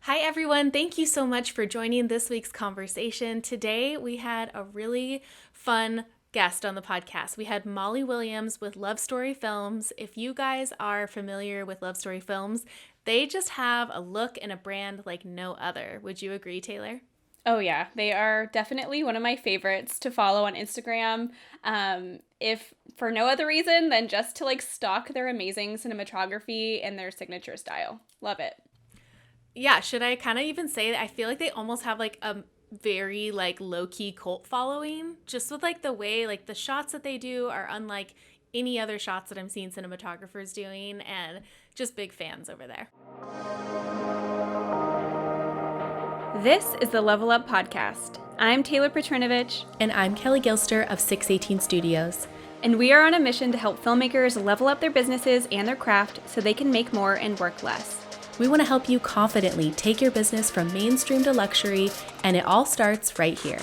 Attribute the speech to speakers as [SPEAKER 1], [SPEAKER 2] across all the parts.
[SPEAKER 1] Hi, everyone. Thank you so much for joining this week's conversation. Today, we had a really fun guest on the podcast. We had Molly Williams with Love Story Films. If you guys are familiar with Love Story Films, they just have a look and a brand like no other. Would you agree, Taylor?
[SPEAKER 2] Oh yeah, they are definitely one of my favorites to follow on Instagram. If for no other reason than just to stalk their amazing cinematography and their signature style. Love it.
[SPEAKER 1] Yeah, should I kind of even say that I feel like they almost have like a very like low-key cult following just with like the way like the shots that they do are unlike any other shots that I'm seeing cinematographers doing and just big fans over there.
[SPEAKER 2] This is the Level Up Podcast. I'm Taylor Petrinovich,
[SPEAKER 1] And I'm Kelly Gilster of 618 Studios.
[SPEAKER 2] and we are on a mission to help filmmakers level up their businesses and their craft so they can make more and work less.
[SPEAKER 1] We want to help you confidently take your business from mainstream to luxury, and it all starts right here.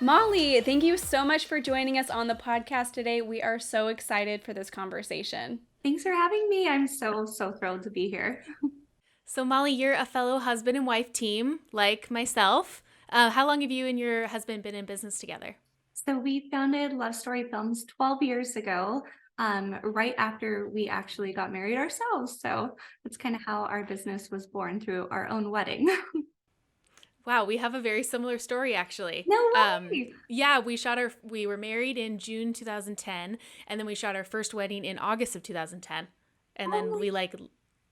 [SPEAKER 2] Molly, thank you so much for joining us on the podcast today. We are so excited for this conversation.
[SPEAKER 3] Thanks for having me. I'm so thrilled to be here.
[SPEAKER 1] So, Molly, you're a fellow husband and wife team like myself. How long have you and your husband been in business together?
[SPEAKER 3] So we founded Love Story Films 12 years ago, right after we actually got married ourselves. So that's kind of how our business was born, through our own wedding.
[SPEAKER 1] Wow, we have a very similar story actually.
[SPEAKER 3] No way.
[SPEAKER 1] Yeah, we were married in June 2010, and then we shot our first wedding in August of 2010. And
[SPEAKER 3] Oh
[SPEAKER 1] then
[SPEAKER 3] my.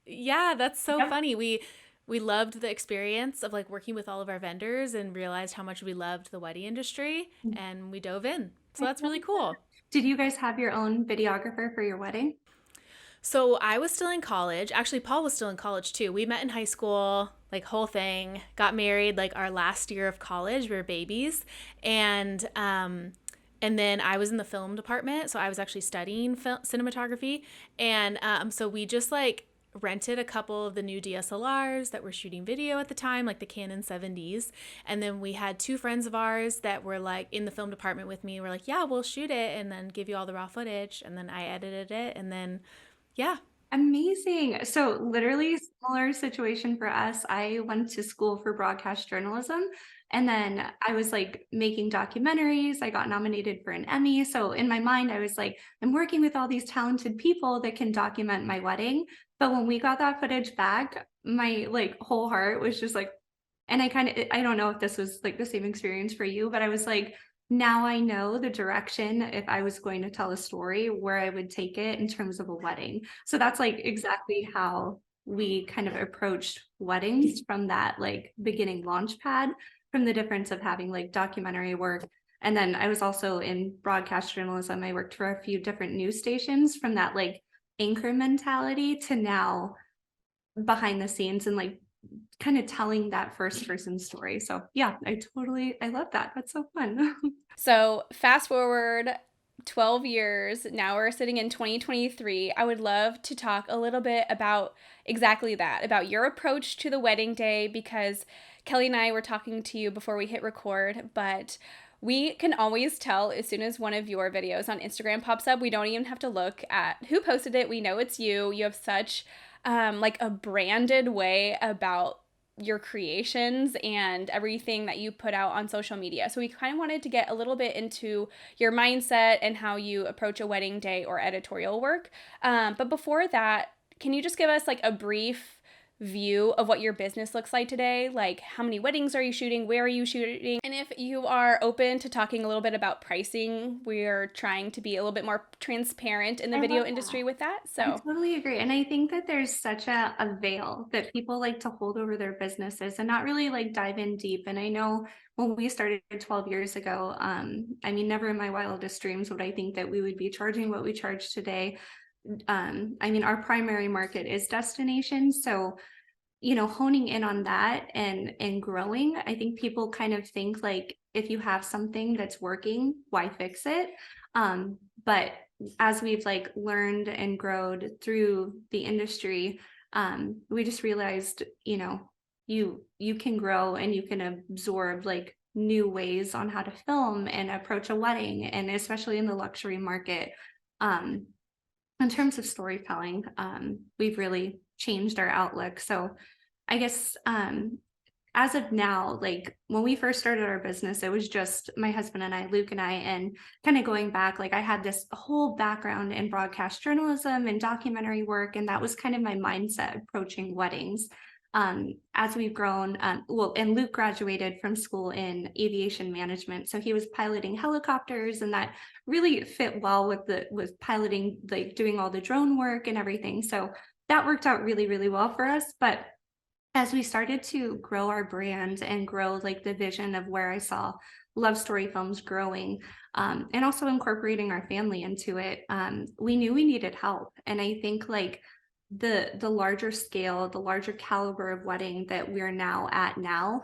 [SPEAKER 1] yeah, that's so
[SPEAKER 3] Yep.
[SPEAKER 1] funny. We loved the experience of like working with all of our vendors and realized how much we loved the wedding industry, and we dove in. So
[SPEAKER 3] I
[SPEAKER 1] that's
[SPEAKER 3] love
[SPEAKER 1] really
[SPEAKER 3] that.
[SPEAKER 1] cool.
[SPEAKER 3] Did you guys have your own videographer for your wedding?
[SPEAKER 1] So I was still in college. Actually, Paul was still in college too. We met in high school, like whole thing. Got married like our last year of college. We were babies, and then I was in the film department, so I was actually studying cinematography, and so we just like rented a couple of the new DSLRs that were shooting video at the time, like the Canon 70s. And then we had two friends of ours that were like in the film department with me. We're like, yeah, we'll shoot it and then give you all the raw footage. And then I edited it. And then yeah.
[SPEAKER 3] Amazing. So literally similar situation for us. I went to school for broadcast journalism, and then I was like making documentaries. I got nominated for an Emmy. So in my mind, I was like, I'm working with all these talented people that can document my wedding. But when we got that footage back, my like whole heart was just like, and I don't know if this was like the same experience for you, but I was like, now I know the direction if I was going to tell a story where I would take it in terms of a wedding. So that's like exactly how we kind of approached weddings, from that like beginning launch pad, from the difference of having like documentary work. And then I was also in broadcast journalism. I worked for a few different news stations, from that like anchor mentality to now behind the scenes and like kind of telling that first person story. So yeah, I love that. That's so fun.
[SPEAKER 2] So, fast forward 12 years, now we're sitting in 2023. I would love to talk a little bit about exactly that, about your approach to the wedding day, because Kelly and I were talking to you before we hit record, but we can always tell as soon as one of your videos on Instagram pops up. We don't even have to look at who posted it. We know it's you. You have such like a branded way about your creations and everything that you put out on social media. So we kind of wanted to get a little bit into your mindset and how you approach a wedding day or editorial work. But before that, can you just give us like a brief view of what your business looks like today? Like, how many weddings are you shooting? Where are you shooting? And if you are open to talking a little bit about pricing, we're trying to be a little bit more transparent in the
[SPEAKER 3] I
[SPEAKER 2] video
[SPEAKER 3] love that.
[SPEAKER 2] industry with that.
[SPEAKER 3] I
[SPEAKER 2] So
[SPEAKER 3] totally agree. And I think that there's such a veil that people like to hold over their businesses and not really like dive in deep. And I know when we started 12 years ago, I mean, never in my wildest dreams would I think that we would be charging what we charge today. I mean, our primary market is destinations. So honing in on that and growing, I think people kind of think like, if you have something that's working, why fix it? But as we've like learned and grown through the industry, we just realized, you can grow and you can absorb like new ways on how to film and approach a wedding, and especially in the luxury market. Um, in terms of storytelling, we've really changed our outlook. So I guess as of now, like when we first started our business, it was just my husband and I, Luke and I, and kind of going back, like I had this whole background in broadcast journalism and documentary work, and that was kind of my mindset approaching weddings. As we've grown, well, and Luke graduated from school in aviation management, so he was piloting helicopters, and that really fit well with the with piloting, like doing all the drone work and everything. So that worked out really, really well for us. But as we started to grow our brand and grow like the vision of where I saw love story films growing, and also incorporating our family into it, we knew we needed help. And I think like the larger scale, the larger caliber of wedding that we're now at now,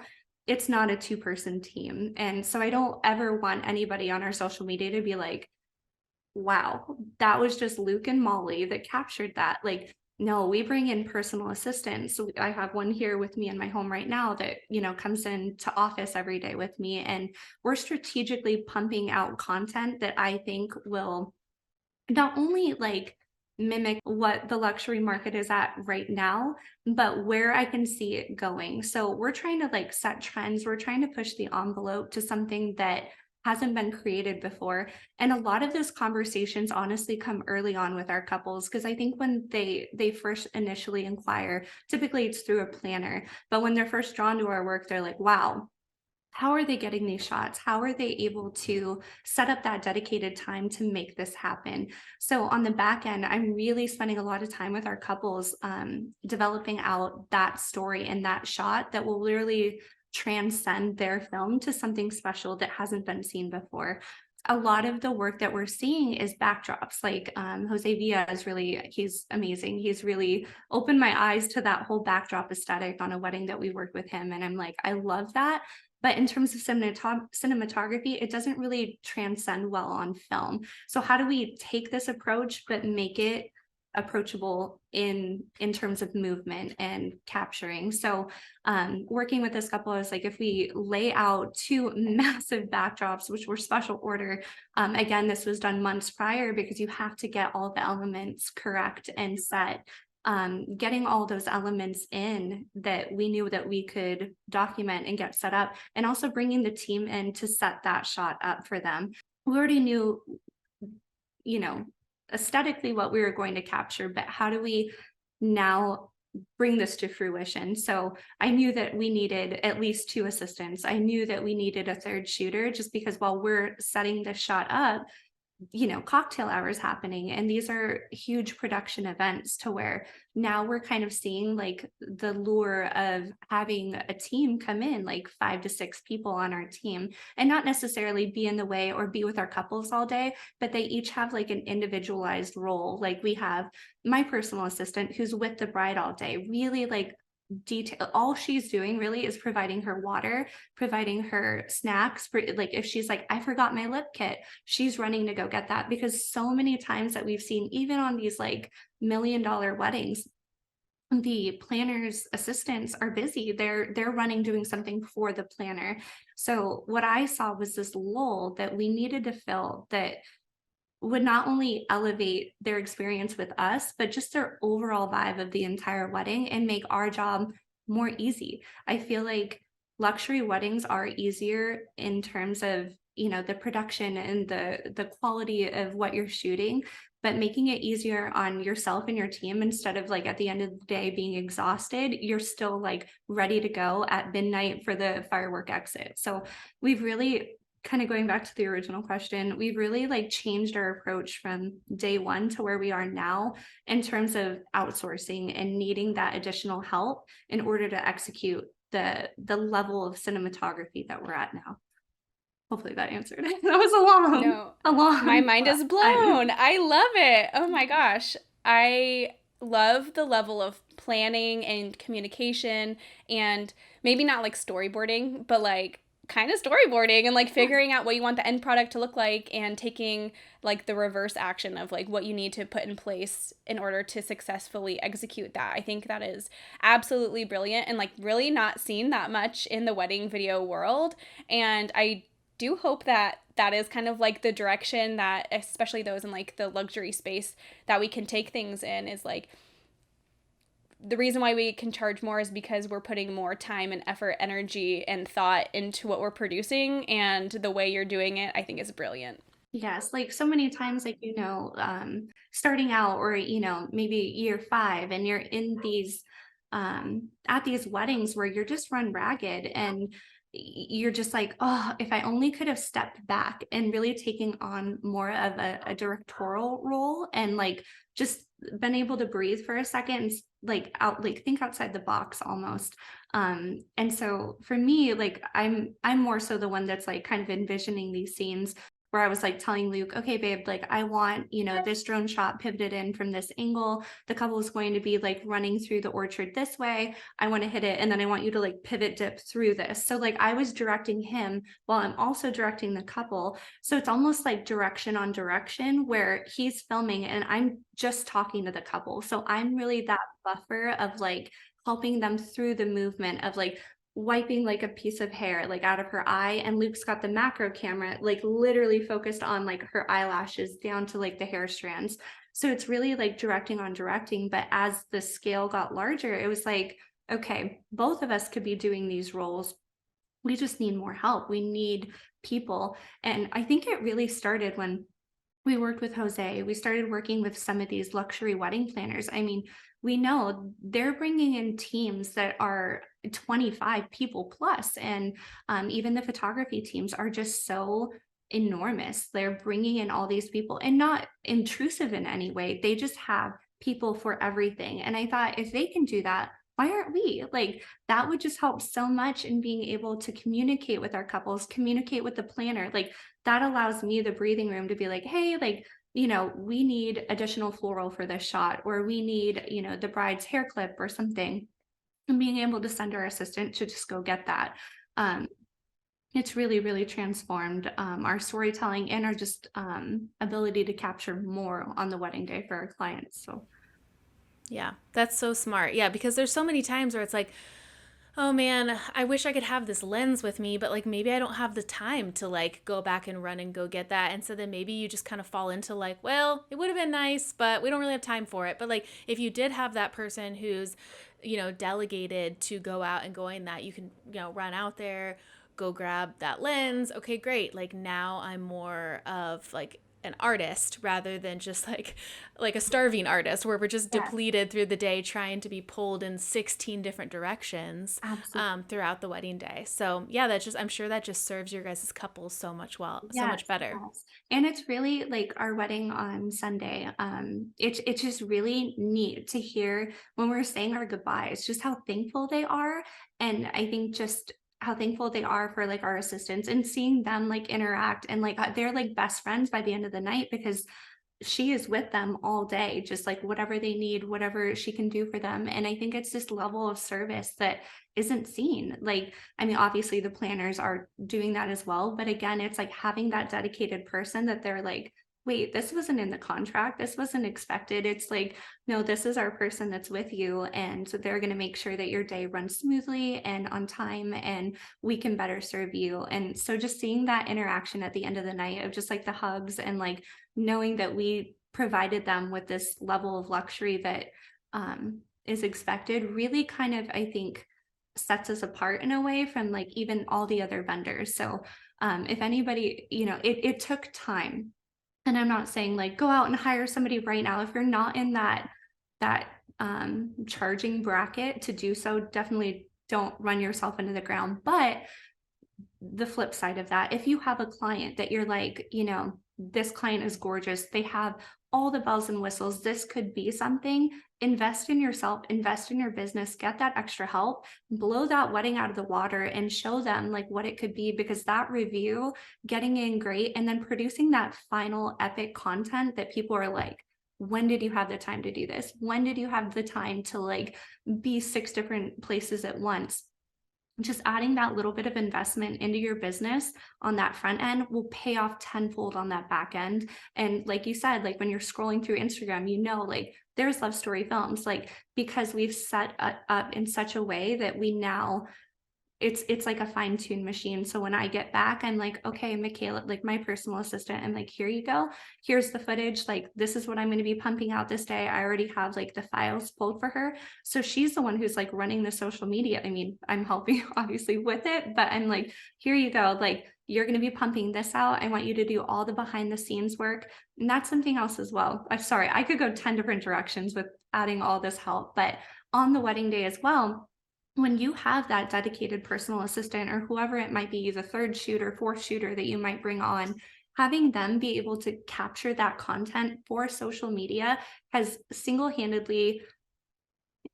[SPEAKER 3] it's not a two-person team. And so I don't ever want anybody on our social media to be like, wow, that was just Luke and Molly that captured that. Like, no, we bring in personal assistants. So I have one here with me in my home right now that, comes in to office every day with me. And we're strategically pumping out content that I think will not only like mimic what the luxury market is at right now, but where I can see it going. So we're trying to like set trends. We're trying to push the envelope to something that hasn't been created before. And a lot of those conversations honestly come early on with our couples, because I think when they first initially inquire, typically it's through a planner, but when they're first drawn to our work, they're like, wow, how are they getting these shots? How are they able to set up that dedicated time to make this happen? So on the back end, I'm really spending a lot of time with our couples, developing out that story and that shot that will literally transcend their film to something special that hasn't been seen before. A lot of the work that we're seeing is backdrops. Like Jose Villa is really, he's amazing. He's really opened my eyes to that whole backdrop aesthetic on a wedding that we worked with him. And I'm like, I love that. But in terms of cinematography, it doesn't really transcend well on film. So how do we take this approach but make it approachable in terms of movement and capturing? So working with this couple, is like, if we lay out two massive backdrops, which were special order, again, this was done months prior because you have to get all the elements correct and set, getting all those elements in that we knew that we could document and get set up, and also bringing the team in to set that shot up for them. We already knew, you know, aesthetically what we were going to capture, but how do we now bring this to fruition? So I knew that we needed at least two assistants. I knew that we needed a third shooter, just because while we're setting the shot up, cocktail hours happening. And these are huge production events, to where now we're kind of seeing like the lure of having a team come in, like 5 to 6 people on our team, and not necessarily be in the way or be with our couples all day, but they each have like an individualized role. Like we have my personal assistant who's with the bride all day, really like detail. All she's doing really is providing her water, providing her snacks. Like if she's like, I forgot my lip kit, she's running to go get that. Because so many times that we've seen, even on these like $1 million weddings, the planner's assistants are busy. They're running, doing something for the planner. So what I saw was this lull that we needed to fill, that would not only elevate their experience with us, but just their overall vibe of the entire wedding, and make our job more easy. I feel like luxury weddings are easier in terms of, the production and the quality of what you're shooting, but making it easier on yourself and your team, instead of like at the end of the day being exhausted, you're still like ready to go at midnight for the firework exit. So we've really, kind of going back to the original question, we've really like changed our approach from day one to where we are now, in terms of outsourcing and needing that additional help in order to execute the level of cinematography that we're at now. Hopefully that answered it. That was
[SPEAKER 2] No,
[SPEAKER 3] a
[SPEAKER 2] my
[SPEAKER 3] long,
[SPEAKER 2] mind is
[SPEAKER 3] I know.
[SPEAKER 2] blown. I love it. Oh my gosh. I love the level of planning and communication, and maybe not like storyboarding, but like kind of storyboarding and like figuring out what you want the end product to look like and taking like the reverse action of like what you need to put in place in order to successfully execute that. I think that is absolutely brilliant and like really not seen that much in the wedding video world. And I do hope that that is kind of like the direction that especially those in like the luxury space that we can take things in, is like the reason why we can charge more is because we're putting more time and effort, energy, and thought into what we're producing. And the way you're doing it, I think, is brilliant.
[SPEAKER 3] Yes, like so many times, like, starting out or, maybe year 5 and you're in these, at these weddings where you're just run ragged and you're just like, oh, if I only could have stepped back and really taking on more of a directorial role and like just been able to breathe for a second and like think outside the box almost. And so for me, like I'm more so the one that's like kind of envisioning these scenes where I was like telling Luke, okay, babe, like I want, this drone shot pivoted in from this angle. The couple is going to be like running through the orchard this way. I want to hit it. And then I want you to like pivot dip through this. So like I was directing him while I'm also directing the couple. So it's almost like direction on direction where he's filming and I'm just talking to the couple. So I'm really that buffer of like helping them through the movement of like wiping like a piece of hair like out of her eye, and Luke's got the macro camera like literally focused on like her eyelashes down to like the hair strands. So it's really like directing on directing, but as the scale got larger it was like, okay, both of us could be doing these roles, we just need more help, we need people. And I think it really started when we worked with Jose. We started working with some of these luxury wedding planners. I mean, we know they're bringing in teams that are 25 people plus, and even the photography teams are just so enormous. They're bringing in all these people and not intrusive in any way. They just have people for everything. And I thought if they can do that, why aren't we? Like that would just help so much in being able to communicate with our couples, communicate with the planner. Like that allows me the breathing room to be like, hey, like, we need additional floral for this shot, or we need, the bride's hair clip or something. And being able to send our assistant to just go get that. Um, it's really, really transformed our storytelling and our just ability to capture more on the wedding day for our clients. So
[SPEAKER 1] Yeah, that's so smart. Yeah, because there's so many times where it's like, oh man, I wish I could have this lens with me, but like maybe I don't have the time to like go back and run and go get that. And so then maybe you just kind of fall into like, well, it would have been nice, but we don't really have time for it. But like if you did have that person who's, delegated to go out and going that, you can, run out there, go grab that lens. Okay, great. Like now I'm more of like an artist rather than just like a starving artist where we're just
[SPEAKER 3] yes,
[SPEAKER 1] depleted through the day trying to be pulled in 16 different directions
[SPEAKER 3] absolutely.
[SPEAKER 1] throughout the wedding day. So yeah, that just, I'm sure that just serves your guys' couple so much so
[SPEAKER 3] Yes,
[SPEAKER 1] much better.
[SPEAKER 3] yes. And it's really like our wedding on Sunday. It's just really neat to hear when we're saying our goodbyes, just how thankful they are. And I think just how thankful they are for like our assistants and seeing them like interact and like they're like best friends by the end of the night because she is with them all day, just like whatever they need, whatever she can do for them. And I think it's this level of service that isn't seen. Like, I mean, obviously the planners are doing that as well. But again, it's like having that dedicated person that they're like, wait, this wasn't in the contract. This wasn't expected. It's like, no, this is our person that's with you. And so they're going to make sure that your day runs smoothly and on time and we can better serve you. And so just seeing that interaction at the end of the night of just like the hugs and like knowing that we provided them with this level of luxury that is expected really kind of, I think, sets us apart in a way from like even all the other vendors. So if anybody, it took time. And I'm not saying like go out and hire somebody right now. If you're not in that charging bracket to do so, definitely don't run yourself into the ground. But the flip side of that, if you have a client that you're like, this client is gorgeous, they have all the bells and whistles, this could be something, invest in yourself, invest in your business, get that extra help, blow that wedding out of the water and show them like what it could be, because that review, getting in great, and then producing that final epic content that people are like, when did you have the time to do this? When did you have the time to like be 6 different places at once? just adding that little bit of investment into your business on that front end will pay off tenfold on that back end. And like you said, like when you're scrolling through Instagram, like there's love story films, like because we've set up in such a way that we now it's like a fine-tuned machine. So when I get back, I'm like, okay, Michaela, like my personal assistant, I'm like, here you go. Here's the footage. Like, this is what I'm going to be pumping out this day. I already have like the files pulled for her. So she's the one who's like running the social media. I mean, I'm helping obviously with it, but I'm like, here you go. Like, you're going to be pumping this out. I want you to do all the behind the scenes work. And that's something else as well. I'm sorry, I could go 10 different directions with adding all this help, but on the wedding day as well, when you have that dedicated personal assistant or whoever it might be, the third shooter, fourth shooter that you might bring on, having them be able to capture that content for social media has single-handedly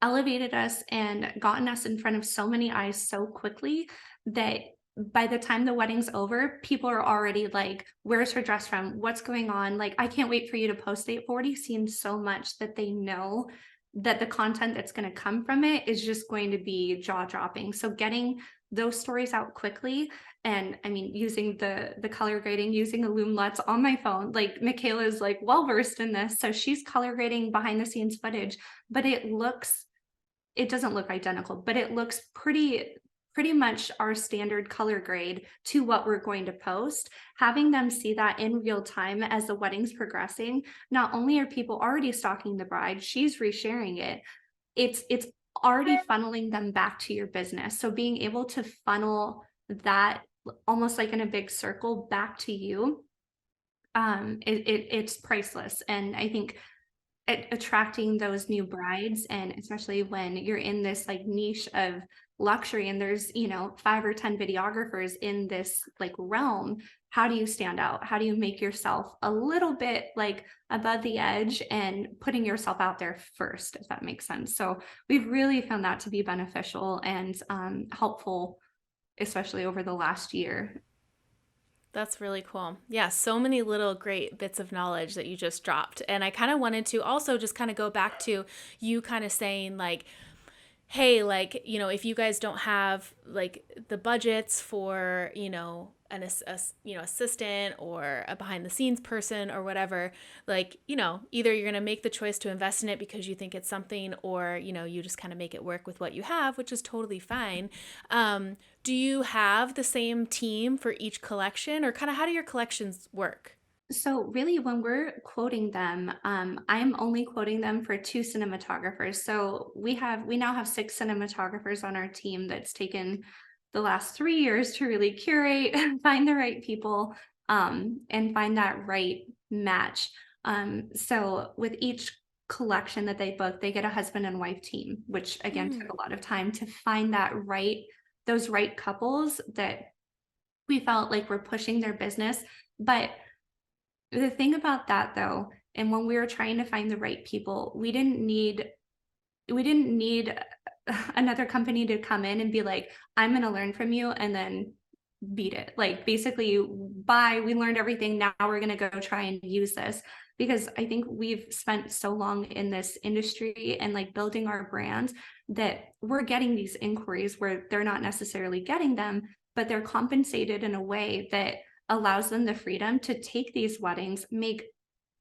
[SPEAKER 3] elevated us and gotten us in front of so many eyes so quickly that by the time the wedding's over, people are already like, where's her dress from? What's going on? Like, I can't wait for you to post it. I've already seen so much that they know that the content that's going to come from it is just going to be jaw dropping. So getting those stories out quickly, and I mean using the color grading, using Illuminlets on my phone, like Michaela's like well versed in this, so she's color grading behind the scenes footage, but it doesn't look identical, but it looks pretty much our standard color grade to what we're going to post. Having them see that in real time as the wedding's progressing, not only are people already stalking the bride, she's resharing it. It's already funneling them back to your business. So being able to funnel that almost like in a big circle back to you, it's priceless. And I think attracting those new brides, and especially when you're in this like niche of luxury and there's 5 or 10 videographers in this like realm, how do you stand out? How do you make yourself a little bit like above the edge and putting yourself out there first, if that makes sense? So we've really found that to be beneficial and helpful, especially over the last year.
[SPEAKER 1] That's really cool. Yeah, so many little great bits of knowledge that you just dropped. And I kind of wanted to also just kind of go back to you kind of saying, like, hey, like, if you guys don't have like the budgets for, assistant or a behind the scenes person or whatever, like, either you're going to make the choice to invest in it because you think it's something, or, you just kind of make it work with what you have, which is totally fine. Do you have the same team for each collection, or kind of how do your collections work?
[SPEAKER 3] So really, when we're quoting them, I'm only quoting them for 2 cinematographers. So we now have 6 cinematographers on our team that's taken the last 3 years to really curate and find the right people, and find that right match. So with each collection that they book, they get a husband and wife team, which again took
[SPEAKER 1] Mm.
[SPEAKER 3] a lot of time to find those right couples that we felt like were pushing their business. But the thing about that though, and when we were trying to find the right people, we didn't need another company to come in and be like, I'm going to learn from you and then beat it. Like basically, bye, we learned everything. Now we're going to go try and use this. Because I think we've spent so long in this industry and like building our brand that we're getting these inquiries where they're not necessarily getting them, but they're compensated in a way that allows them the freedom to take these weddings, make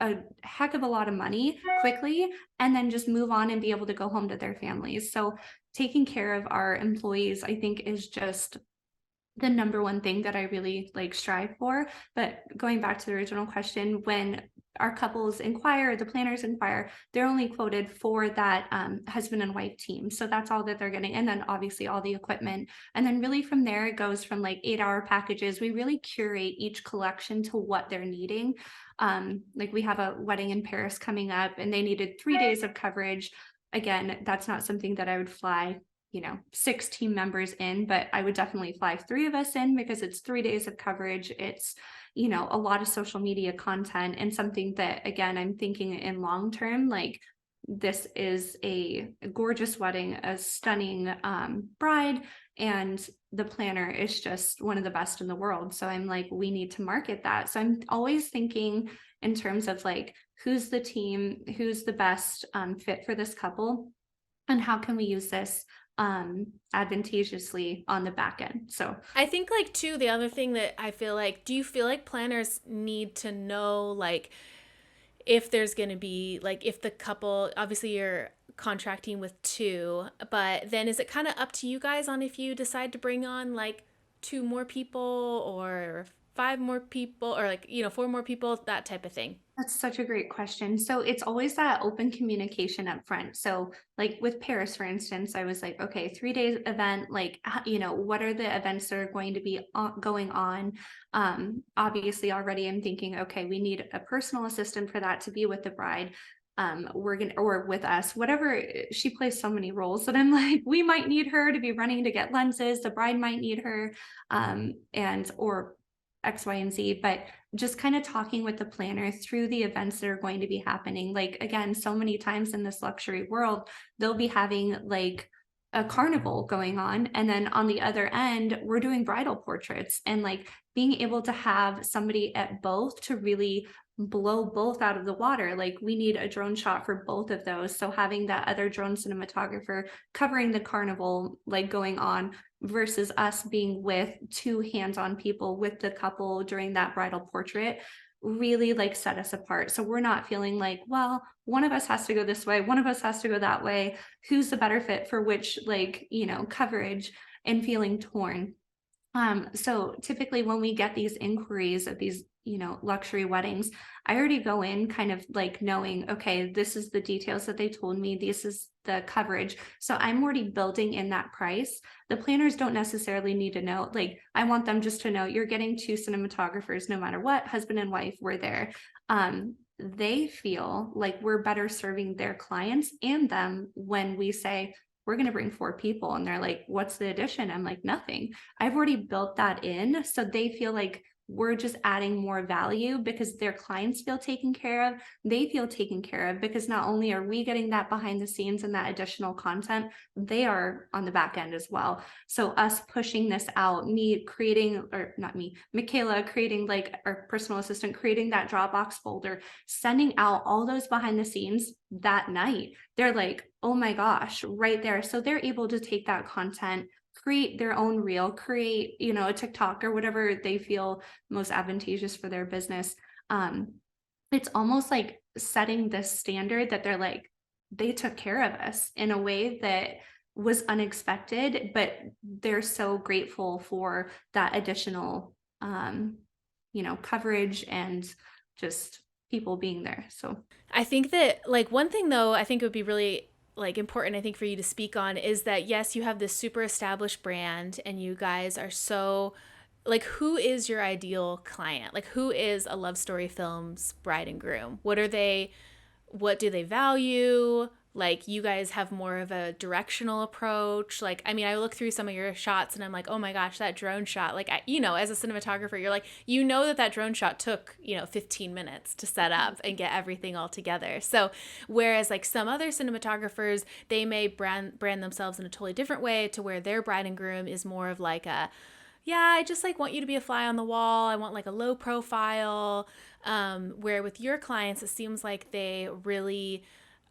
[SPEAKER 3] a heck of a lot of money quickly, and then just move on and be able to go home to their families. So taking care of our employees, I think, is just the number one thing that I really like strive for. But going back to the original question, when our couples inquire, the planners inquire, they're only quoted for that husband and wife team. So that's all that they're getting. And then obviously all the equipment. And then really from there, it goes from like 8-hour packages. We really curate each collection to what they're needing. Like we have a wedding in Paris coming up and they needed 3 days of coverage. Again, that's not something that I would fly 6 team members in, but I would definitely fly 3 of us in because it's 3 days of coverage. It's, a lot of social media content and something that, again, I'm thinking in long term, like this is a gorgeous wedding, a stunning bride, and the planner is just one of the best in the world. So I'm like, we need to market that. So I'm always thinking in terms of like, who's the team, who's the best fit for this couple, and how can we use this advantageously on the back end. So
[SPEAKER 1] I think like too the other thing that I feel like, do you feel like planners need to know like if there's going to be like if the couple, obviously you're contracting with two, but then is it kind of up to you guys on if you decide to bring on like two more people or five more people or like, you know, four more people, that type of thing?
[SPEAKER 3] that's such a great question. So it's always that open communication up front. So like with Paris, for instance, I was like, okay, 3 days event, like, what are the events that are going to be going on? Obviously already I'm thinking, okay, we need a personal assistant for that to be with the bride. We're gonna, or with us, whatever. She plays so many roles that I'm like, we might need her to be running to get lenses. The bride might need her, and or X, Y, and Z. But just kind of talking with the planner through the events that are going to be happening. Like, again, so many times in this luxury world, they'll be having like a carnival going on. And then on the other end, we're doing bridal portraits, and like being able to have somebody at both to really blow both out of the water. Like, we need a drone shot for both of those. So having that other drone cinematographer covering the carnival, like going on, versus us being with two hands-on people with the couple during that bridal portrait really like set us apart. So we're not feeling like, well, one of us has to go this way, one of us has to go that way. Who's the better fit for which, like, coverage, and feeling torn. So typically when we get these inquiries of these, luxury weddings, I already go in kind of like knowing, okay, this is the details that they told me, this is the coverage. So I'm already building in that price. The planners don't necessarily need to know. Like, I want them just to know you're getting two cinematographers no matter what, husband and wife, we're there. They feel like we're better serving their clients and them when we say, we're going to bring four people. And they're like, what's the addition? I'm like, nothing. I've already built that in. So they feel like we're just adding more value because their clients feel taken care of. They feel taken care of because not only are we getting that behind the scenes and that additional content, they are on the back end as well. So us pushing this out, me creating, or not me, Michaela creating, like our personal assistant, creating that Dropbox folder, sending out all those behind the scenes that night. They're like, oh my gosh, right there. So they're able to take that content, create their own reel, create, a TikTok or whatever they feel most advantageous for their business. It's almost like setting this standard that they're like, they took care of us in a way that was unexpected, but they're so grateful for that additional, coverage and just people being there. So
[SPEAKER 1] I think that like one thing though, I think it would be really like important I think for you to speak on is that yes, you have this super established brand and you guys are so like who is your ideal client? Like who is a Love Story Films bride and groom? What do they value? Like you guys have more of a directional approach. Like I mean, I look through some of your shots and I'm like, "Oh my gosh, that drone shot." Like as a cinematographer, you're like, that drone shot took, 15 minutes to set up and get everything all together. So, whereas like some other cinematographers, they may brand themselves in a totally different way to where their bride and groom is more of like a yeah, I just like want you to be a fly on the wall. I want like a low profile. Where with your clients, it seems like they really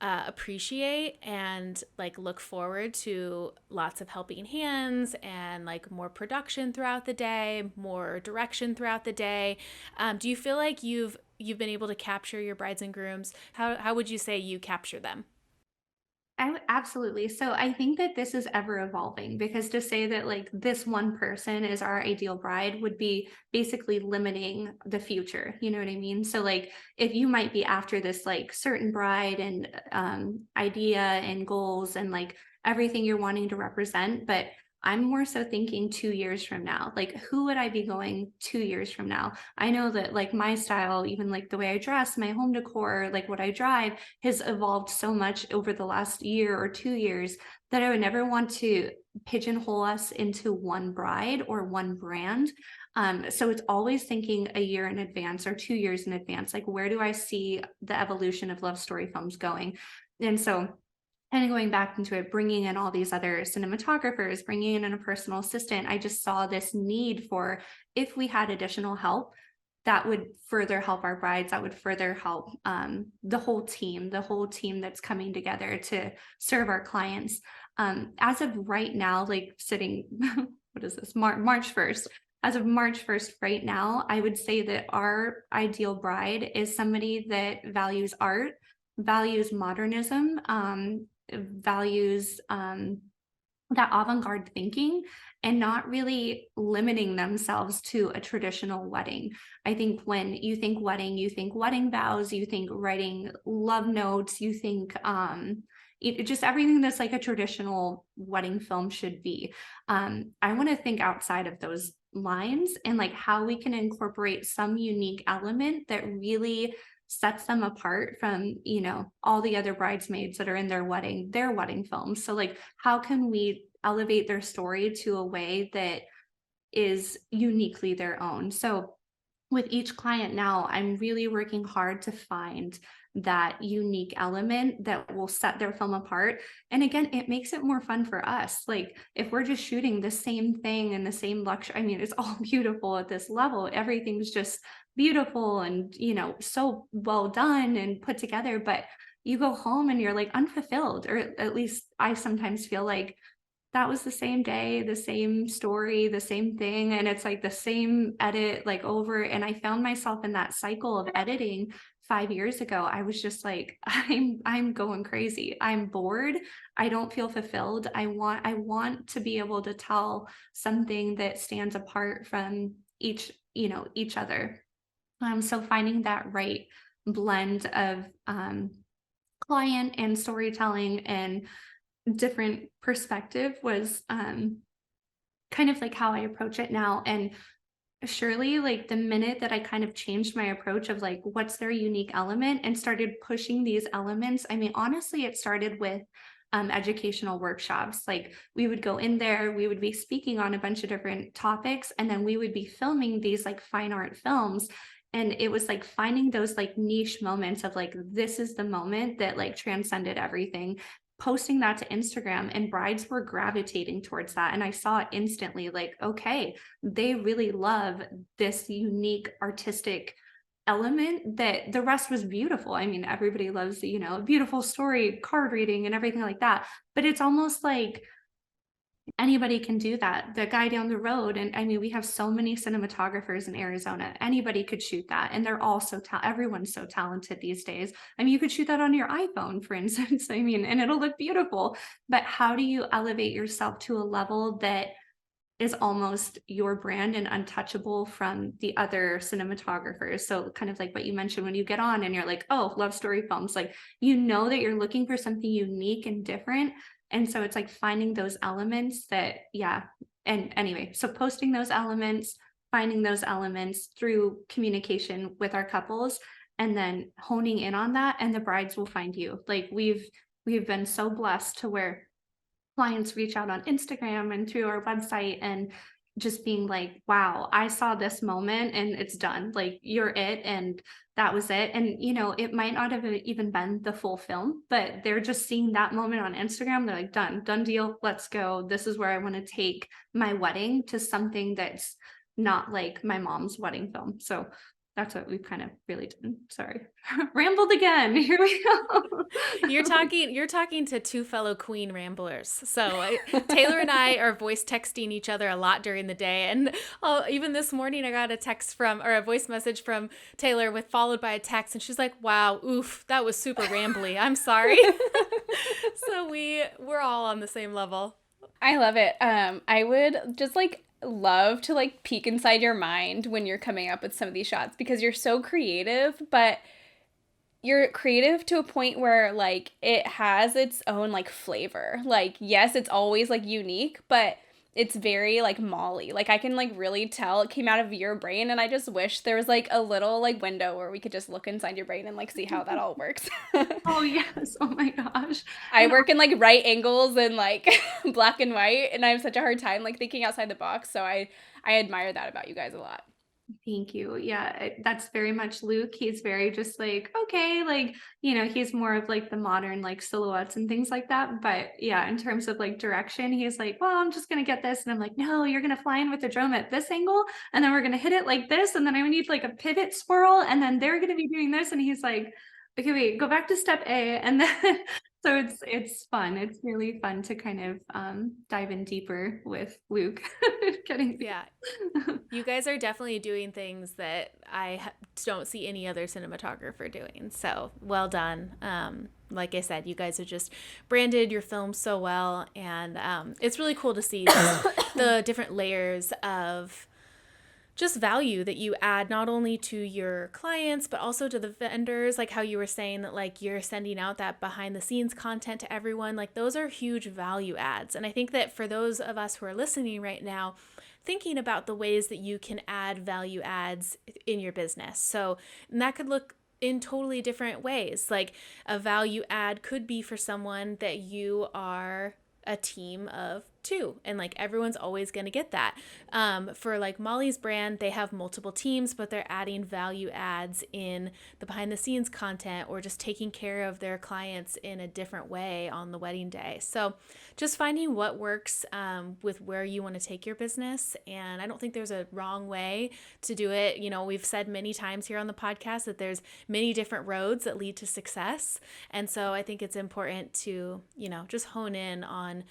[SPEAKER 1] appreciate and like look forward to lots of helping hands and like more production throughout the day, more direction throughout the day. Do you feel like you've been able to capture your brides and grooms? How would you say you capture them?
[SPEAKER 3] I would absolutely. So I think that this is ever evolving, because to say that like this one person is our ideal bride would be basically limiting the future. You know what I mean? So like if you might be after this like certain bride and idea and goals and like everything you're wanting to represent, but I'm more so thinking 2 years from now. Like, who would I be going 2 years from now? I know that like my style, even like the way I dress, my home decor, like what I drive, has evolved so much over the last year or 2 years that I would never want to pigeonhole us into one bride or one brand. So it's always thinking a year in advance or 2 years in advance. Like, where do I see the evolution of Love Story Films going? And so kind of going back into it, bringing in all these other cinematographers, bringing in a personal assistant, I just saw this need for, if we had additional help, that would further help our brides, that would further help the whole team that's coming together to serve our clients. As of right now, like sitting, what is this, March 1st? As of March 1st, right now, I would say that our ideal bride is somebody that values art, values modernism, values that avant-garde thinking, and not really limiting themselves to a traditional wedding. I think when you think wedding, you think wedding vows, you think writing love notes, you think just everything that's like a traditional wedding film should be. I want to think outside of those lines and like how we can incorporate some unique element that really sets them apart from, all the other bridesmaids that are in their wedding films. So like how can we elevate their story to a way that is uniquely their own? So with each client now, I'm really working hard to find that unique element that will set their film apart. And again, it makes it more fun for us. Like if we're just shooting the same thing and the same luxury, I mean, it's all beautiful at this level. Everything's just beautiful and, so well done and put together. But you go home and you're like unfulfilled, or at least I sometimes feel like that was the same day, the same story, the same thing, and it's like the same edit, like, over, and I found myself in that cycle of editing 5 years ago. I was just like, I'm going crazy. I'm bored. I don't feel fulfilled. I want to be able to tell something that stands apart from each other. So finding that right blend of, client and storytelling and different perspective was kind of like how I approach it now. And surely, like the minute that I kind of changed my approach of like what's their unique element and started pushing these elements, I mean, honestly, it started with educational workshops. Like we would go in there, we would be speaking on a bunch of different topics, and then we would be filming these like fine art films. And it was like finding those like niche moments of like, this is the moment that like transcended everything, posting that to Instagram, and brides were gravitating towards that. And I saw it instantly, like, okay, they really love this unique artistic element that the rest was beautiful. I mean, everybody loves, a beautiful story, card reading and everything like that. But it's almost like anybody can do that. The guy down the road, and I mean, we have so many cinematographers in Arizona. Anybody could shoot that, and they're all everyone's so talented these days. I mean, you could shoot that on your iPhone, for instance. I mean, and it'll look beautiful. But how do you elevate yourself to a level that is almost your brand and untouchable from the other cinematographers? So kind of like what you mentioned when you get on and you're like, oh, love story films, like, that you're looking for something unique and different. And so it's like finding those elements that, yeah. And anyway, so posting those elements, finding those elements through communication with our couples, and then honing in on that, and the brides will find you. Like we've been so blessed to where clients reach out on Instagram and through our website, and just being like, wow, I saw this moment and it's done. Like you're it. And that was it. And, it might not have even been the full film, but they're just seeing that moment on Instagram. They're like, done deal. Let's go. This is where I want to take my wedding, to something that's not like my mom's wedding film. So that's what we've kind of really done. Sorry. Rambled again. Here we go.
[SPEAKER 1] You're talking to two fellow queen ramblers. So Taylor and I are voice texting each other a lot during the day, and even this morning I got a voice message from Taylor followed by a text, and she's like, "Wow, oof, that was super rambly. I'm sorry." So we're all on the same level.
[SPEAKER 2] I love it. I would just love to peek inside your mind when you're coming up with some of these shots, because you're so creative, but you're creative to a point where it has its own flavor. Yes, it's always unique, but it's very Molly. I can really tell it came out of your brain, and I just wish there was a little window where we could just look inside your brain and see how that all works.
[SPEAKER 3] Oh yes. Oh my gosh.
[SPEAKER 2] I work in right angles and black and white, and I have such a hard time thinking outside the box. So I admire that about you guys a lot.
[SPEAKER 3] Thank you. Yeah, that's very much Luke. He's very just like, okay, like, he's more of like the modern like silhouettes and things like that. But yeah, in terms of like direction, he's like, well, I'm just gonna get this. And I'm like, no, you're gonna fly in with the drone at this angle, and then we're gonna hit it like this, and then I need like a pivot swirl, and then they're gonna be doing this. And he's like, okay, wait, go back to step A. And then so it's fun. It's really fun to kind of dive in deeper with Luke. Getting
[SPEAKER 1] Yeah. You guys are definitely doing things that don't see any other cinematographer doing. So well done. Like I said, you guys have just branded your film so well, and it's really cool to see the different layers of just value that you add not only to your clients but also to the vendors, like how you were saying that like you're sending out that behind the scenes content to everyone. Like those are huge value adds, and I think that for those of us who are listening right now, thinking about the ways that you can add value adds in your business. So, and that could look in totally different ways. Like a value add could be for someone that you are a team of two, and like everyone's always going to get that. For like Molly's brand, they have multiple teams, but they're adding value adds in the behind the scenes content or just taking care of their clients in a different way on the wedding day. So just finding what works with where you want to take your business. And I don't think there's a wrong way to do it. We've said many times here on the podcast that there's many different roads that lead to success. And so I think it's important to, just hone in on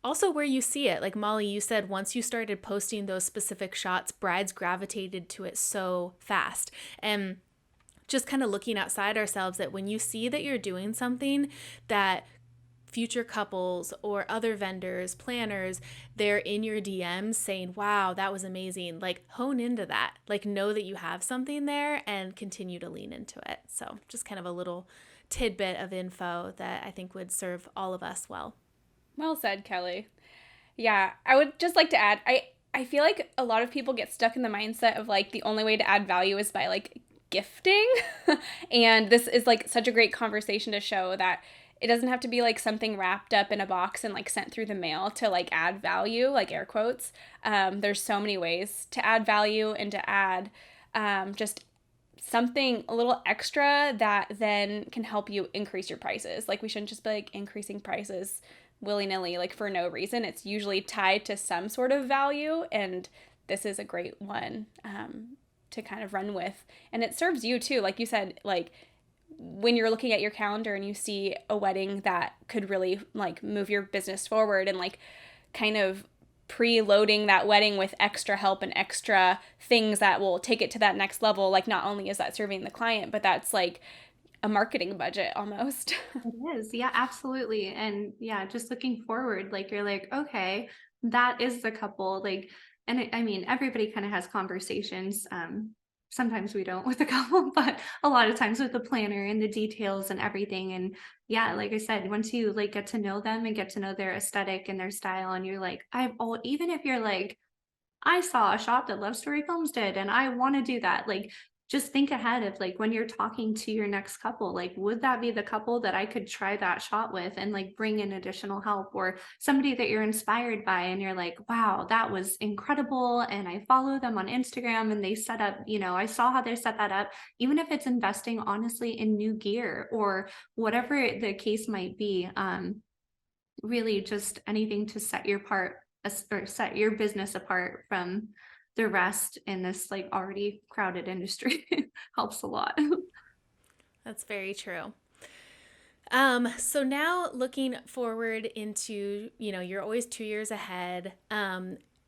[SPEAKER 1] also where you see it. Like Molly, you said once you started posting those specific shots, brides gravitated to it so fast. And just kind of looking outside ourselves, that when you see that you're doing something that future couples or other vendors, planners, they're in your DMs saying, wow, that was amazing. Like hone into that, like know that you have something there and continue to lean into it. So just kind of a little tidbit of info that I think would serve all of us well.
[SPEAKER 2] Well said, Kelly. Yeah, I would just like to add, I feel like a lot of people get stuck in the mindset of like the only way to add value is by like gifting. And this is like such a great conversation to show that it doesn't have to be like something wrapped up in a box and like sent through the mail to like add value, like air quotes. There's so many ways to add value and to add just something a little extra that then can help you increase your prices. Like we shouldn't just be like increasing prices willy-nilly, like for no reason. It's usually tied to some sort of value, and this is a great one to kind of run with. And it serves you too, like you said, like when you're looking at your calendar and you see a wedding that could really like move your business forward, and like kind of preloading that wedding with extra help and extra things that will take it to that next level. Like not only is that serving the client, but that's like a marketing budget almost.
[SPEAKER 3] It is. Yeah, absolutely. And yeah, just looking forward, like you're like, okay, that is the couple. Like, and I mean, everybody kind of has conversations. Sometimes we don't with the couple, but a lot of times with the planner and the details and everything. And yeah, like I said, once you like get to know them and get to know their aesthetic and their style, and you're like, even if you're like, I saw a shop that Love Story Films did, and I want to do that. Like, just think ahead of like when you're talking to your next couple, like, would that be the couple that I could try that shot with and like bring in additional help, or somebody that you're inspired by and you're like, wow, that was incredible. And I follow them on Instagram and they set up, I saw how they set that up, even if it's investing honestly in new gear or whatever the case might be. Really just anything to set your part or set your business apart from the rest in this like already crowded industry helps a lot.
[SPEAKER 1] That's very true. So now looking forward into, you're always 2 years ahead.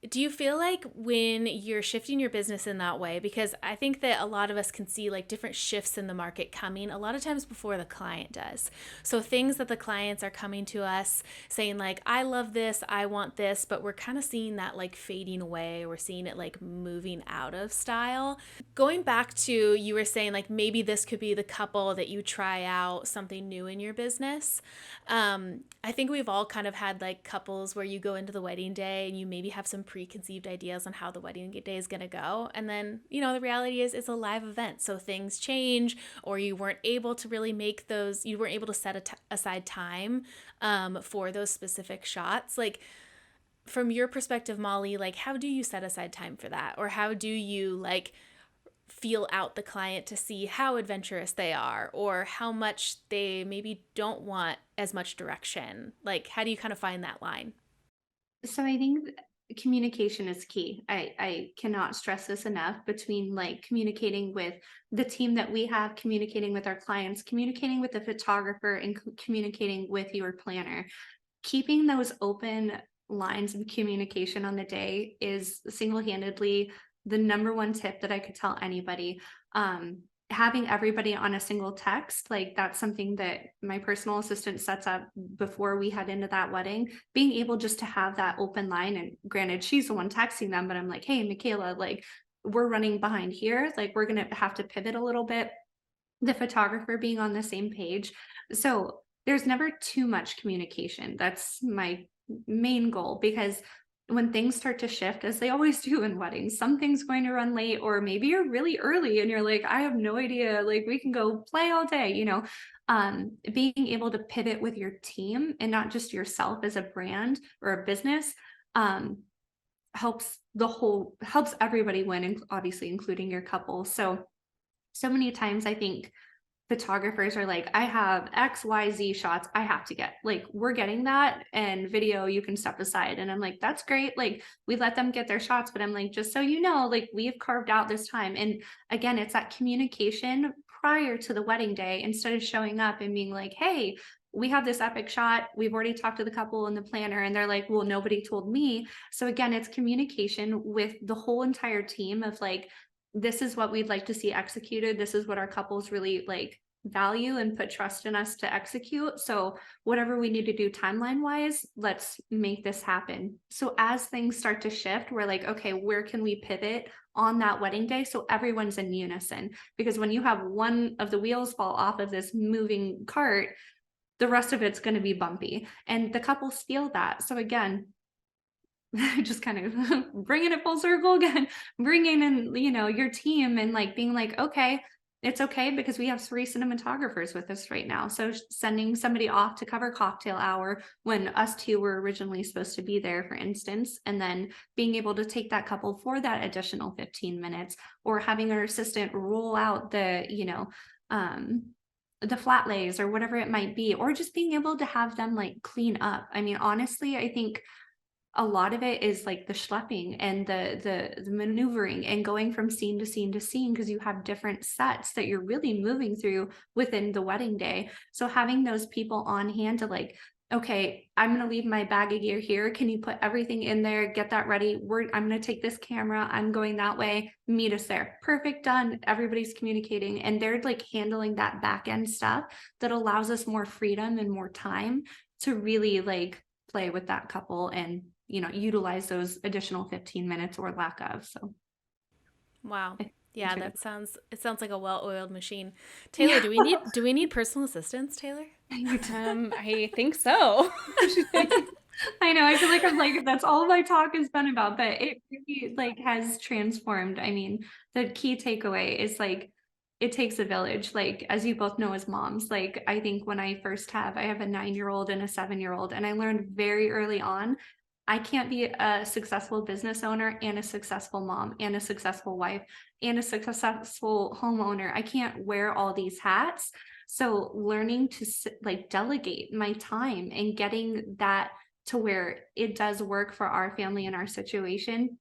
[SPEAKER 1] Do you feel like when you're shifting your business in that way, because I think that a lot of us can see like different shifts in the market coming a lot of times before the client does. So things that the clients are coming to us saying like, I love this, I want this, but we're kind of seeing that like fading away. We're seeing it like moving out of style. Going back to, you were saying like maybe this could be the couple that you try out something new in your business. I think we've all kind of had like couples where you go into the wedding day and you maybe have some preconceived ideas on how the wedding day is going to go. And then, the reality is it's a live event. So things change, or you weren't able to really you weren't able to set aside time for those specific shots. Like, from your perspective, Molly, like how do you set aside time for that? Or how do you like feel out the client to see how adventurous they are or how much they maybe don't want as much direction? Like, how do you kind of find that line?
[SPEAKER 3] So I think communication is key. I cannot stress this enough between like communicating with the team that we have, communicating with our clients, communicating with the photographer, and communicating with your planner. Keeping those open lines of communication on the day is single-handedly the number one tip that I could tell anybody. Having everybody on a single text, like that's something that my personal assistant sets up before we head into that wedding. Being able just to have that open line, and granted, she's the one texting them, but I'm like, hey, Michaela, like we're running behind here. Like we're gonna have to pivot a little bit, the photographer being on the same page. So there's never too much communication. That's my main goal, because when things start to shift, as they always do in weddings, something's going to run late, or maybe you're really early and you're like, I have no idea, like we can go play all day, being able to pivot with your team and not just yourself as a brand or a business, um, helps everybody win, and obviously including your couple. So many times I think photographers are like, I have XYZ shots I have to get. Like, we're getting that, and video you can step aside. And I'm like, that's great. Like, we let them get their shots, but I'm like, just so you know, like, we've carved out this time. And again, it's that communication prior to the wedding day, instead of showing up and being like, hey, we have this epic shot. We've already talked to the couple and the planner, and they're like, well, nobody told me. So again, it's communication with the whole entire team of like, this is what we'd like to see executed. This is what our couples really like value and put trust in us to execute. So whatever we need to do timeline wise, let's make this happen. So as things start to shift, we're like, okay, where can we pivot on that wedding day so everyone's in unison? Because when you have one of the wheels fall off of this moving cart, the rest of it's going to be bumpy, and the couples feel that. So again, just kind of bringing it full circle again, bringing in, your team, and like being like, okay, it's okay because we have 3 cinematographers with us right now. So sending somebody off to cover cocktail hour when us 2 were originally supposed to be there, for instance, and then being able to take that couple for that additional 15 minutes, or having our assistant roll out um, the flat lays or whatever it might be, or just being able to have them like clean up. I mean, honestly, I think a lot of it is like the schlepping and the maneuvering and going from scene to scene to scene, because you have different sets that you're really moving through within the wedding day. So having those people on hand to like, okay, I'm going to leave my bag of gear here. Can you put everything in there? Get that ready. I'm going to take this camera. I'm going that way. Meet us there. Perfect. Done. Everybody's communicating, and they're like handling that back end stuff that allows us more freedom and more time to really like play with that couple and utilize those additional 15 minutes or lack of. So
[SPEAKER 1] Wow.
[SPEAKER 3] I
[SPEAKER 1] Yeah,
[SPEAKER 3] answered
[SPEAKER 1] it sounds like a well-oiled machine. Taylor,
[SPEAKER 3] yeah.
[SPEAKER 1] do we need personal assistance, Taylor?
[SPEAKER 2] I think so.
[SPEAKER 3] I know. I feel like I'm like, that's all my talk has been about, but it really like has transformed. I mean, the key takeaway is like, it takes a village. Like, as you both know as moms, like I think when I have a 9-year-old and a 7-year-old, and I learned very early on, I can't be a successful business owner and a successful mom and a successful wife and a successful homeowner. I can't wear all these hats. So learning to like delegate my time and getting that to where it does work for our family and our situation,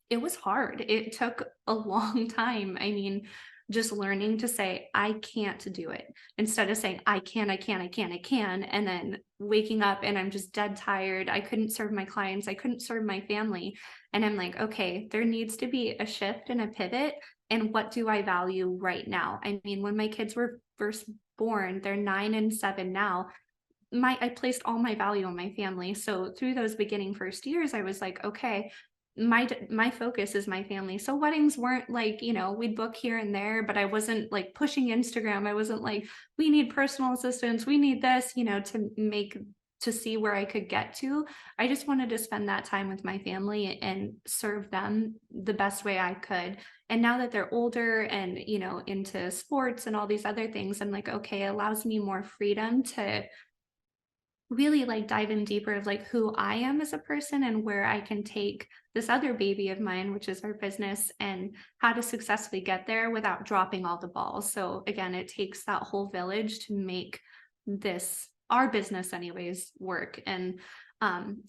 [SPEAKER 3] it was hard. It took a long time. I mean, just learning to say, I can't do it, instead of saying, I can, I can, I can, I can. And then waking up and I'm just dead tired. I couldn't serve my clients. I couldn't serve my family. And I'm like, okay, there needs to be a shift and a pivot. And what do I value right now? I mean, when my kids were first born, they're 9 and 7 now. I placed all my value on my family. So through those beginning first years, I was like, okay, my focus is my family. So weddings weren't like, we'd book here and there, but I wasn't like pushing Instagram. I wasn't like, we need personal assistance, we need this, to see where I could get to. I just wanted to spend that time with my family and serve them the best way I could. And now that they're older and, into sports and all these other things, I'm like, okay, it allows me more freedom to really like dive in deeper of like who I am as a person and where I can take this other baby of mine, which is our business, and how to successfully get there without dropping all the balls. So again, it takes that whole village to make this our business anyways work. And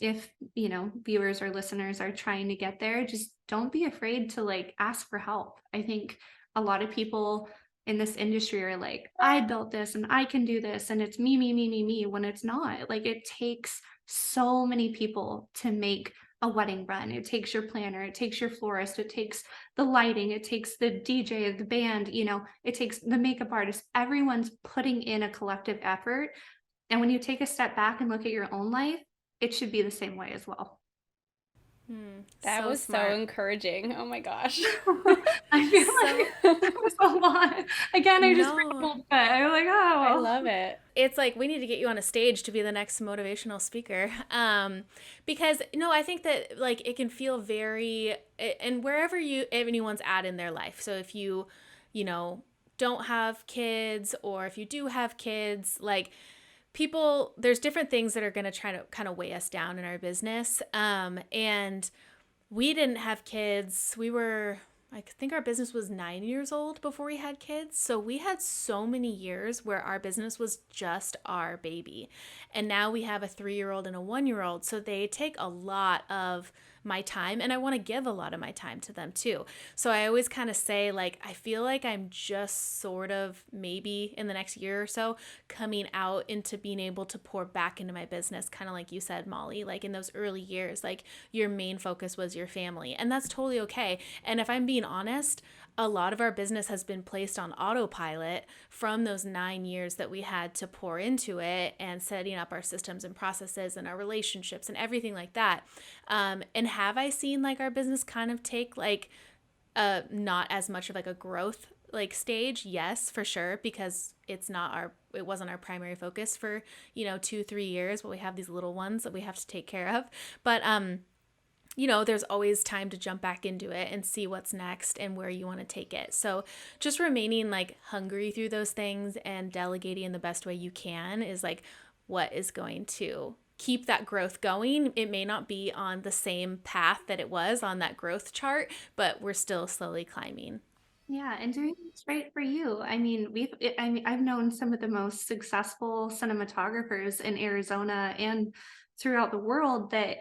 [SPEAKER 3] if viewers or listeners are trying to get there, just don't be afraid to like ask for help. I think a lot of people in this industry are like, I built this and I can do this and it's me, me, me, me, me, when it's not. Like it takes so many people to make a wedding run. It takes your planner, it takes your florist, it takes the lighting, it takes the DJ, the band, it takes the makeup artist. Everyone's putting in a collective effort. And when you take a step back and look at your own life, it should be the same way as well.
[SPEAKER 2] That
[SPEAKER 1] So
[SPEAKER 2] was so
[SPEAKER 1] smart.
[SPEAKER 2] encouraging. Oh my gosh.
[SPEAKER 3] I feel
[SPEAKER 1] So
[SPEAKER 3] like that was a lot. Again, I just
[SPEAKER 1] no,
[SPEAKER 3] rambled, but I'm like,
[SPEAKER 2] I
[SPEAKER 3] oh,
[SPEAKER 2] love it.
[SPEAKER 1] it's like we need to get you on a stage to be the next motivational speaker, because no, I think that like it can feel very, and wherever anyone's at in their life. So if you know don't have kids, or if you do have kids, like people, there's different things that are going to try to kind of weigh us down in our business, and we didn't have kids. I think our business was 9 years old before we had kids. So we had so many years where our business was just our baby. And now we have a 3-year-old and a 1-year-old. So they take a lot of my time, and I want to give a lot of my time to them too. So I always kind of say, like, I feel like I'm just sort of maybe in the next year or so coming out into being able to pour back into my business, kind of like you said, Molly. Like in those early years, like your main focus was your family, and that's totally okay. And if I'm being honest, a lot of our business has been placed on autopilot from those 9 years that we had to pour into it and setting up our systems and processes and our relationships and everything like that. And have I seen like our business kind of take like not as much of like a growth like stage? Yes, for sure, because it wasn't our primary focus for 2-3 years, but we have these little ones that we have to take care of. But there's always time to jump back into it and see what's next and where you want to take it. So just remaining like hungry through those things and delegating in the best way you can is like what is going to keep that growth going. It may not be on the same path that it was on that growth chart, but we're still slowly climbing.
[SPEAKER 3] yeah, and doing what's right for you. I mean, I've known some of the most successful cinematographers in Arizona and throughout the world that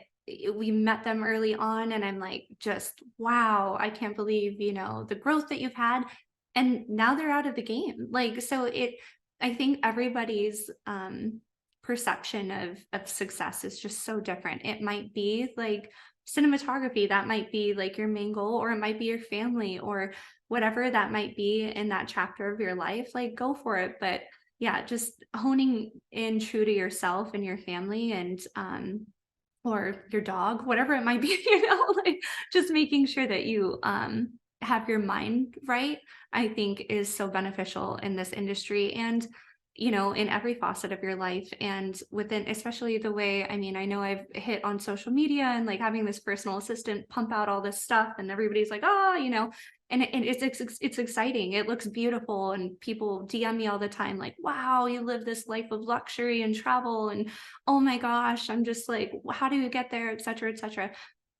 [SPEAKER 3] we met them early on, and I'm like, just wow, I can't believe, the growth that you've had. And now they're out of the game. Like, so I think everybody's perception of success is just so different. It might be like cinematography, that might be like your main goal, or it might be your family, or whatever that might be in that chapter of your life, like go for it. But yeah, just honing in true to yourself and your family, and or your dog, whatever it might be, like just making sure that you have your mind right, I think is so beneficial in this industry, and in every facet of your life, and within, especially the way, I mean, I know I've hit on social media and like having this personal assistant pump out all this stuff, and everybody's like, oh, and it's exciting. It looks beautiful, and people DM me all the time like, wow, you live this life of luxury and travel, and oh my gosh, I'm just like, how do you get there, et cetera, et cetera.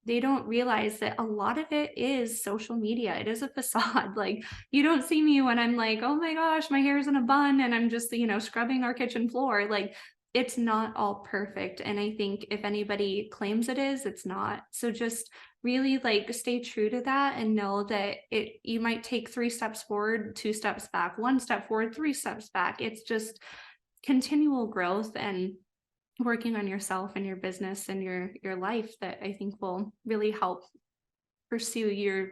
[SPEAKER 3] They don't realize that a lot of it is social media. It is a facade. Like, you don't see me when I'm like, oh my gosh, my hair's in a bun and I'm just, scrubbing our kitchen floor. Like, it's not all perfect. And I think if anybody claims it is, it's not. So just really like stay true to that, and know that you might take 3 steps forward, 2 steps back, 1 step forward, 3 steps back. It's just continual growth and working on yourself and your business and your life that I think will really help pursue your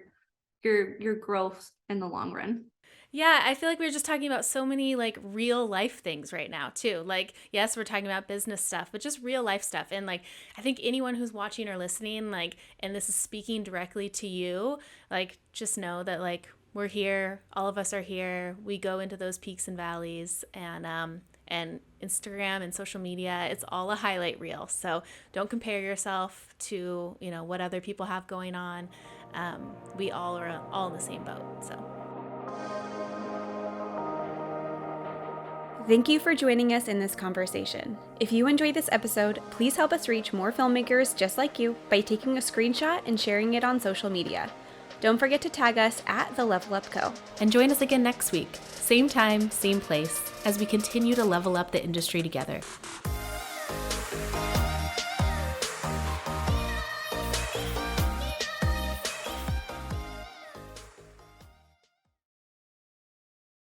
[SPEAKER 3] growth in the long run.
[SPEAKER 1] Yeah, I feel like we're just talking about so many like real life things right now too. Like, yes, we're talking about business stuff, but just real life stuff. And like, I think anyone who's watching or listening, like, and this is speaking directly to you, like, just know that like we're here. All of us are here. We go into those peaks and valleys, and Instagram and social media, it's all a highlight reel. So don't compare yourself to what other people have going on. We all are all in the same boat. So.
[SPEAKER 2] Thank you for joining us in this conversation. If you enjoyed this episode, please help us reach more filmmakers just like you by taking a screenshot and sharing it on social media. Don't forget to tag us at The Level Up Co.
[SPEAKER 1] And join us again next week, same time, same place, as we continue to level up the industry together.